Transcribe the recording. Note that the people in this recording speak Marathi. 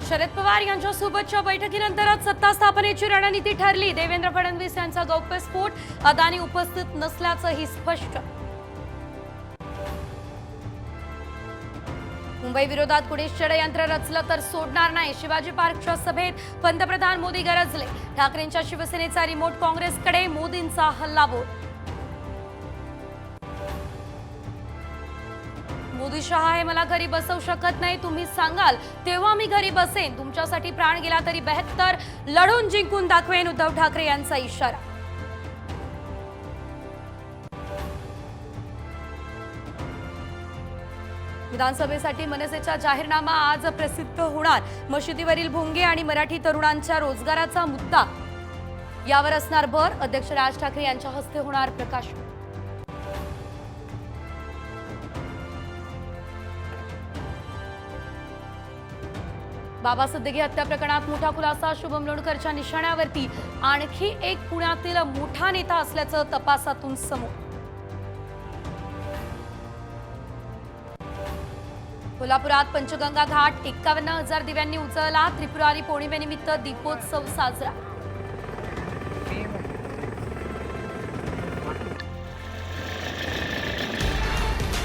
शरद पवार यांच्यासोबतच्या बैठकीनंतरच सत्ता स्थापनेची रणनीती ठरली। देवेंद्र फडणवीस यांचा गौप्यस्फोट, अदानी उपस्थित नसल्याचंही स्पष्ट। मुंबई विरोधात कुणी षडयंत्र रचलं तर सोडणार नाही, शिवाजी पार्कच्या सभेत पंतप्रधान मोदी गरजले। ठाकरेंच्या शिवसेनेचा रिमोट काँग्रेसकडे, मोदींचा हल्लाबोल। मोदी शहा हे मला घरी बसवू शकत नाही, तुम्ही सांगाल तेव्हा मी घरी बसेन, तुमच्यासाठी प्राण गेला तरी बेहत्तर, लढून जिंकून दाखवेन, उद्धव ठाकरे यांचा इशारा। विधानसभेसाठी मनसेचा जाहीरनामा आज प्रसिद्ध होणार। मशिदीवरील भोंगे आणि मराठी तरुणांच्या रोजगाराचा मुद्दा यावर असणार भर। अध्यक्ष राज ठाकरे यांच्या हस्ते होणार प्रकाशन। बाबा सद्देगी हत्या प्रकरणात मोठा खुलासा, शुभम लोणकरच्या निशाण्यावरती आणखी एक पुण्यातील मोठा नेता असल्याचं तपासातून समोर। कोल्हापुरात पंचगंगा घाट 51,000 दिव्यांनी उजळला। त्रिपुरारी पौर्णिमेनिमित्त दीपोत्सव साजरा।